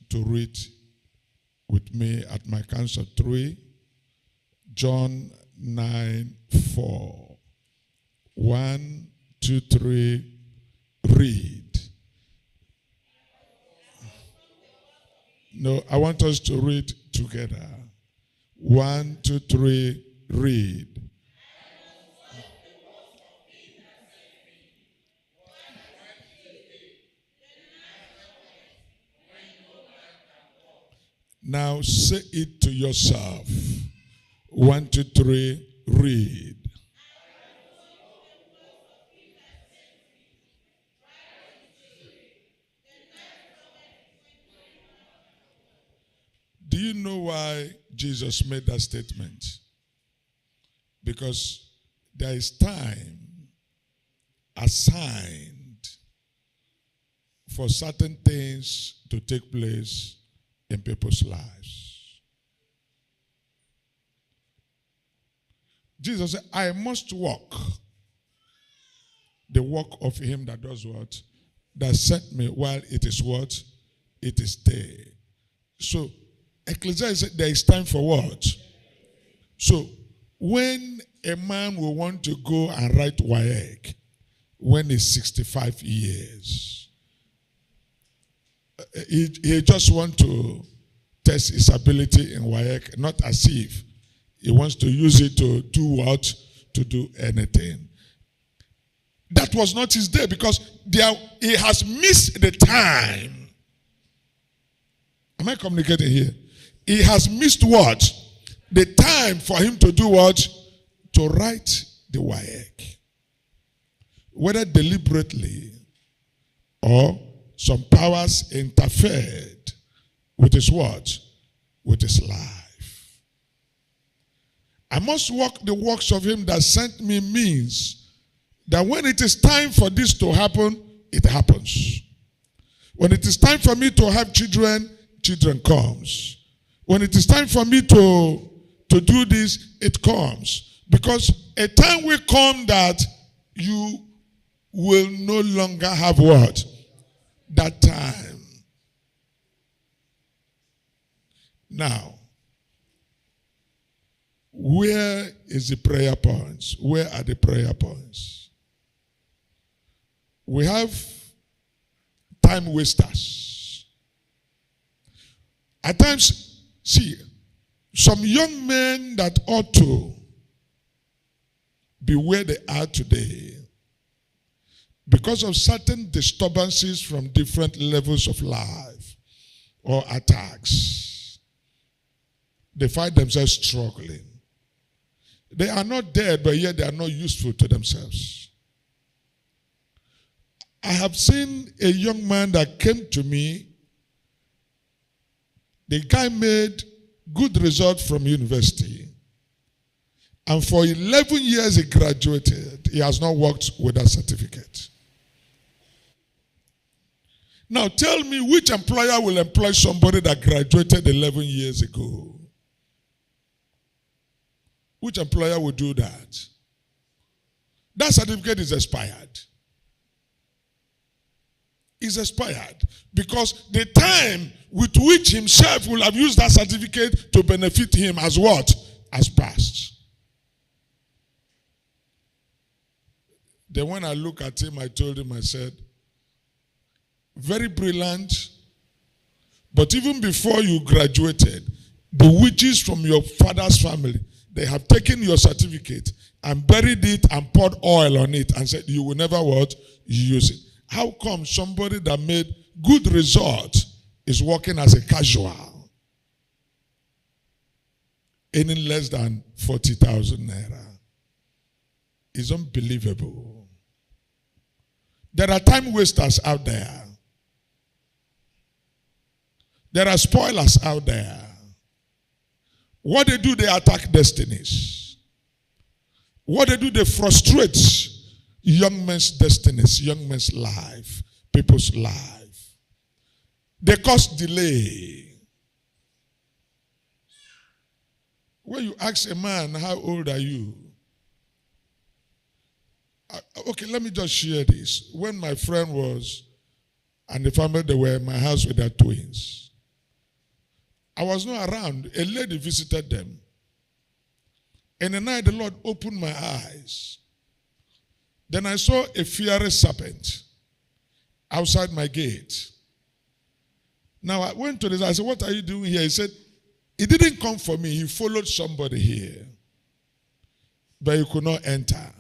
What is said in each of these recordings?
to read with me at my count of 3, John 9:4. 1, 2, 3, read. No, I want us to read together. 1, 2, 3, read. Now say it to yourself. 1, 2, 3, read. Do you know why Jesus made that statement? Because there is time assigned for certain things to take place in people's lives. Jesus said, I must walk the work of him that does what? That sent me while it is what? It is day. So, Ecclesiastes said there is time for what? So, when a man will want to go and write WAEC when he's 65 years, he just wants to test his ability in WAEC, not as if he wants to use it to do what? To do anything. That was not his day because he has missed the time. Am I communicating here? He has missed what? The time for him to do what? To write the WAEC. Whether deliberately or some powers interfered with his what? With his life. I must walk the works of him that sent me means that when it is time for this to happen, it happens. When it is time for me to have children, children comes. When it is time for me to do this, it comes. Because a time will come that you will no longer have what? That time. Now, where is the prayer points? Where are the prayer points? We have time wasters. At times, see, some young men that ought to be where they are today because of certain disturbances from different levels of life or attacks, they find themselves struggling. They are not dead, but yet they are not useful to themselves. I have seen a young man that came to me. The guy made good result from university. And for 11 years he graduated. He has not worked with that certificate. Now tell me, which employer will employ somebody that graduated 11 years ago? Which employer will do that? That certificate is expired. Is expired because the time with which himself will have used that certificate to benefit him as what? As passed. Then when I look at him, I told him, I said, very brilliant, but even before you graduated, the witches from your father's family, they have taken your certificate and buried it and poured oil on it and said, you will never what? Use it. How come somebody that made good results is working as a casual, earning less than 40,000 naira? It's unbelievable. There are time wasters out there. There are spoilers out there. What they do, they attack destinies. What they do, they frustrate young men's destinies, young men's life, people's life. They cause delay. When you ask a man, how old are you? Okay, let me just share this. When my friend was, and the family, they were in my house with their twins. I was not around. A lady visited them. And the night the Lord opened my eyes. Then I saw a fiery serpent outside my gate. Now I went to this. I said, what are you doing here? He said, he didn't come for me. He followed somebody here. But he could not enter.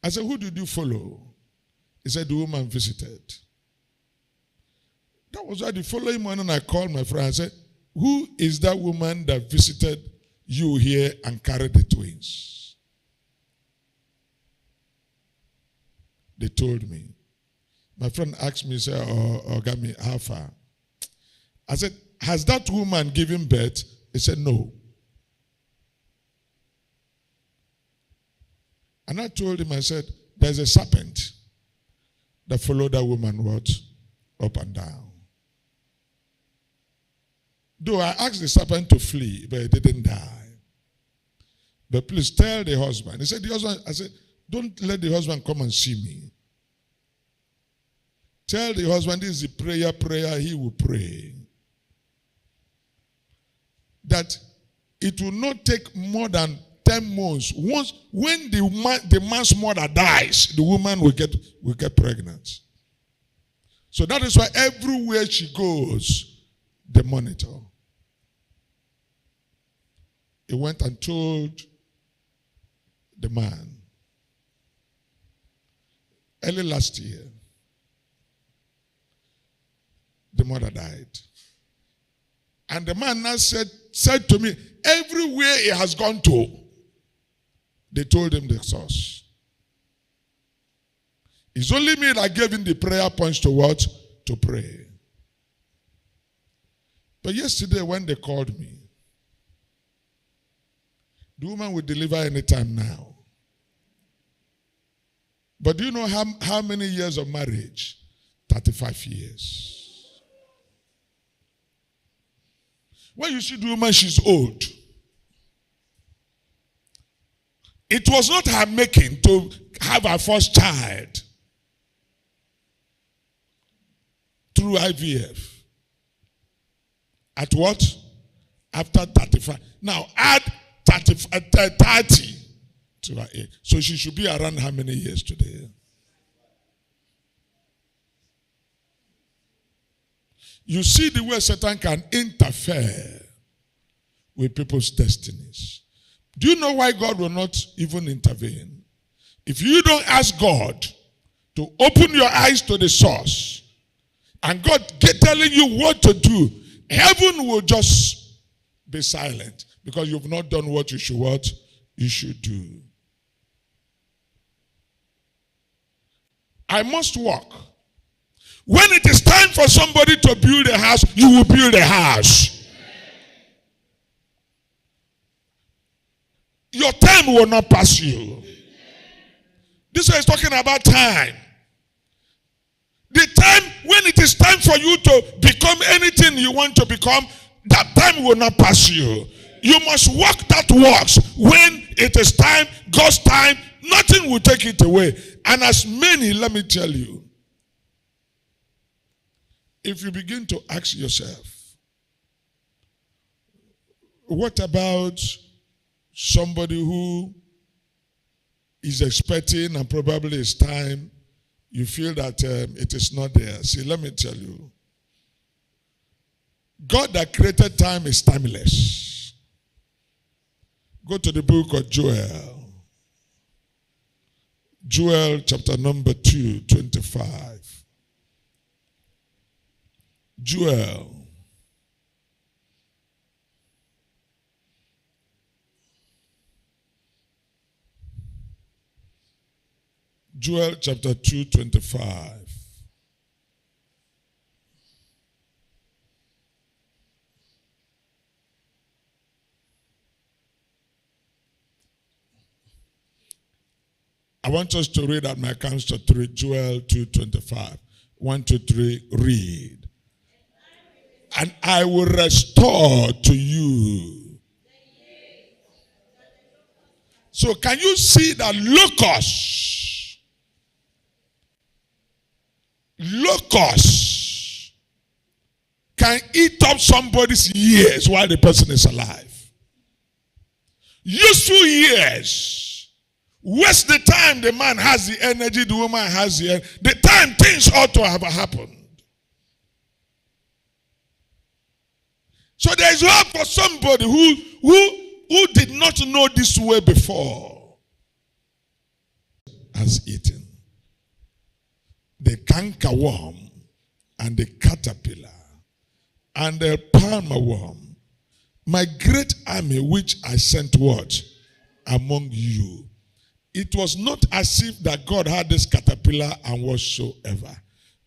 I said, who did you follow? He said, the woman visited. That was why the following morning I called my friend and said, who is that woman that visited you here and carried the twins? They told me. My friend asked me, said, oh, got me how far? I said, has that woman given birth? He said, no. And I told him, I said, there's a serpent that followed that woman what? Up and down. Though I asked the serpent to flee, but he didn't die. But please tell the husband. He said, the husband, I said, don't let the husband come and see me. Tell the husband this is the prayer he will pray. That it will not take more than 10 months. Once, when the man's mother dies, the woman will get pregnant. So that is why everywhere she goes, they monitor. He went and told the man early last year, the mother died. And the man now said to me, everywhere he has gone to, they told him the source. It's only me that gave him the prayer points to what? To pray. But yesterday when they called me, the woman will deliver anytime now. But do you know how many years of marriage? 35 years. When you see the woman, she's old. It was not her making to have her first child through IVF. At what? After 35. Now add 30 to her age. So she should be around how many years today? You see the way Satan can interfere with people's destinies. Do you know why God will not even intervene? If you don't ask God to open your eyes to the source, and God telling you what to do, heaven will just be silent because you've not done what you should do. I must walk. When it is time for somebody to build a house, you will build a house. Your time will not pass you. This one is talking about time. The time when it is time for you to become anything you want to become, that time will not pass you. You must walk that walks. When it is time, God's time, nothing will take it away. And as many, let me tell you, if you begin to ask yourself, what about somebody who is expecting and probably it's time, you feel that it is not there. See, let me tell you. God that created time is timeless. Go to the book of Joel. Joel chapter number 2, 25. Joel. Joel chapter 2, 25. I want us to read at my count to 3, Joel 2:25. 1, 2, 3, read. And I will restore to you. So can you see that locusts can eat up somebody's years while the person is alive. Useful years. Waste the time the man has the energy, the woman has the time things ought to have happened. So there is hope for somebody who did not know this way before. Has eaten the cankerworm and the caterpillar and the palmer worm, my great army which I sent what? Among you. It was not as if that God had this caterpillar and whatsoever.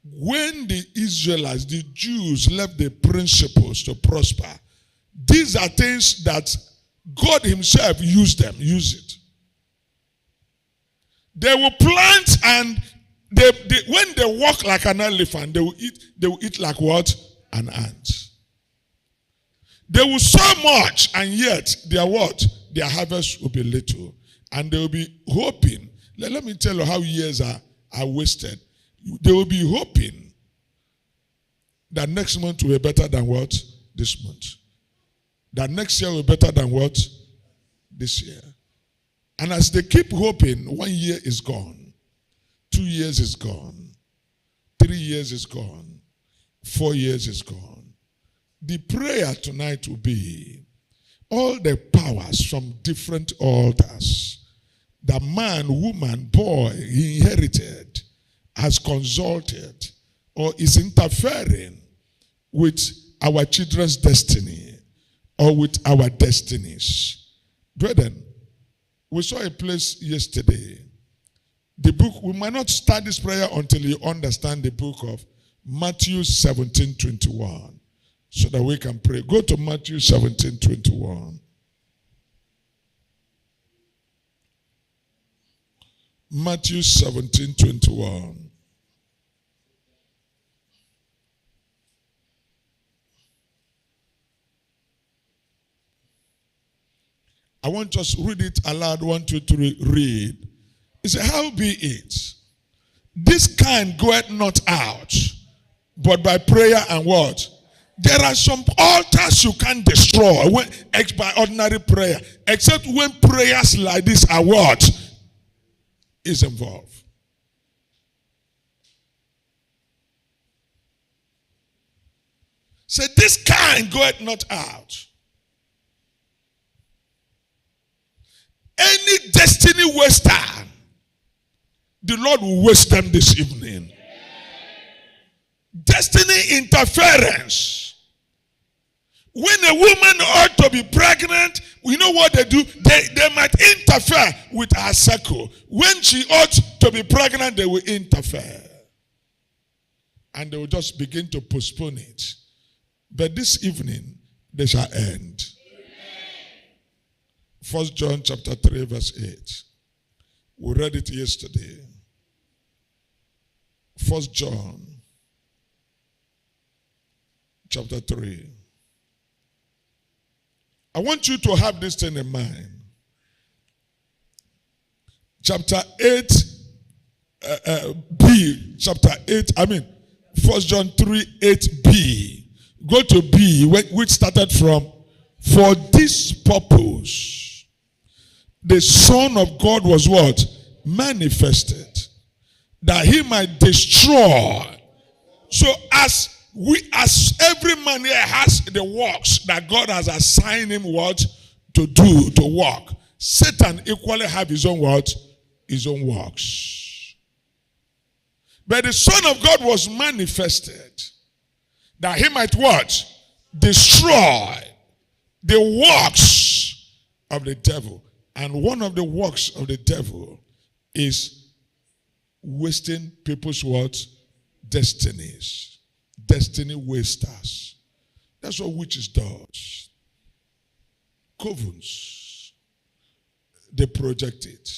When the Israelites, the Jews, left the principles to prosper, these are things that God himself used it. They will plant and when they walk like an elephant, they will eat like what? An ant. They will sow much and yet their what? Their harvest will be little. And they will be hoping. Let me tell you how years are wasted. They will be hoping that next month will be better than what? This month. That next year will be better than what? This year. And as they keep hoping, 1 year is gone. 2 years is gone. 3 years is gone. 4 years is gone. The prayer tonight will be all the powers from different altars that man, woman, boy he inherited, has consulted or is interfering with our children's destiny or with our destinies. Brethren, we saw a place yesterday. The book, we might not start this prayer until you understand the book of Matthew 17:21, so that we can pray. Go to Matthew 17:21. Matthew 17:21. I want us to read it aloud. 1, 2, 3, read. It said, how be it? This kind goeth not out, but by prayer and what? There are some altars you can't destroy by ordinary prayer, except when prayers like this are what? Is involved. Say, this kind goeth not out. Any destiny waster, the Lord will waste them this evening. Destiny interference. When a woman ought to be pregnant, you know what they do? They might interfere with her cycle. When she ought to be pregnant, they will interfere. And they will just begin to postpone it. But this evening, they shall end. 1 John chapter 3 verse 8. We read it yesterday. 1 John chapter 3. I want you to have this thing in mind. Chapter 8 B. Chapter 8, 1 John 3, 8b. Go to B, which started from, for this purpose the Son of God was what? Manifested. That he might destroy. So as every man here has the works that God has assigned him what? To do, to work. Satan equally have his own what? His own works. But the Son of God was manifested. That he might what? Destroy the works of the devil. And one of the works of the devil is wasting people's what? Destinies. Destiny wasters. That's what witches does. Covens. They project it.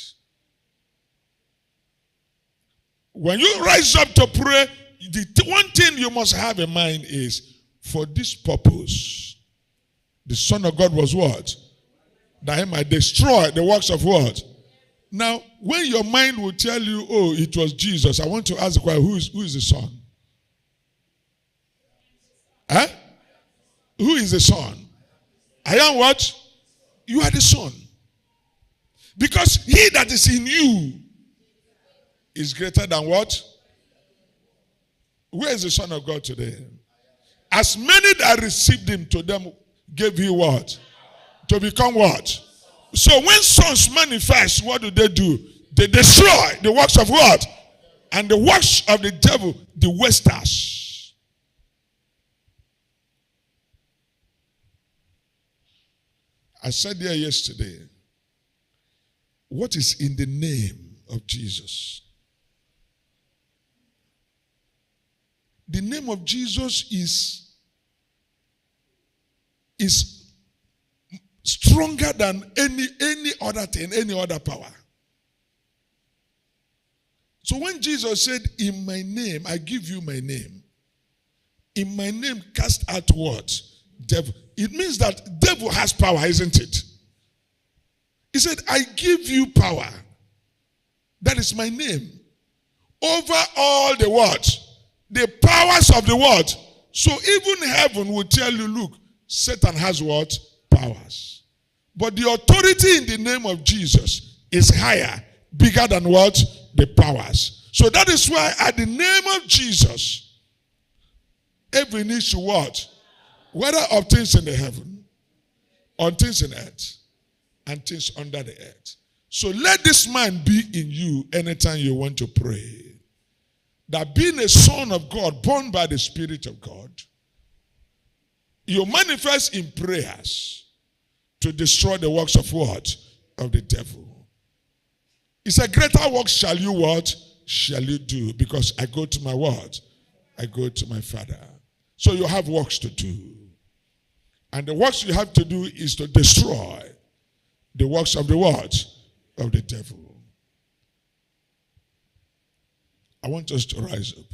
When you rise up to pray, the one thing you must have in mind is, for this purpose, the Son of God was what? That he might destroy the works of what? Now, when your mind will tell you, oh, it was Jesus, I want to ask the question, who is the Son? Huh? is the Son? I am what? You are the Son. Because he that is in you is greater than what? Where is the Son of God today? As many that received him, to them gave he what? To become what? So when sons manifest, what do? They destroy the works of what? And the works of the devil, the wasters. I said there yesterday, what is in the name of Jesus? The name of Jesus is stronger than any other thing, any other power. So when Jesus said, in my name, I give you my name. In my name, cast out what? Devil. It means that devil has power, isn't it? He said, I give you power. That is my name. Over all the what? The powers of the world. So even heaven will tell you, look, Satan has what? Powers. But the authority in the name of Jesus is higher, bigger than what? The powers. So that is why at the name of Jesus, every knee should what? Whether of things in the heaven, on things in earth, and things under the earth. So let this mind be in you anytime you want to pray. That being a son of God, born by the Spirit of God, you manifest in prayers to destroy the works of what? Of the devil. He said, greater works shall you what? Shall you do? Because I go to my what? I go to my Father. So you have works to do. And the works you have to do is to destroy the works of the what? Of the devil. I want us to rise up.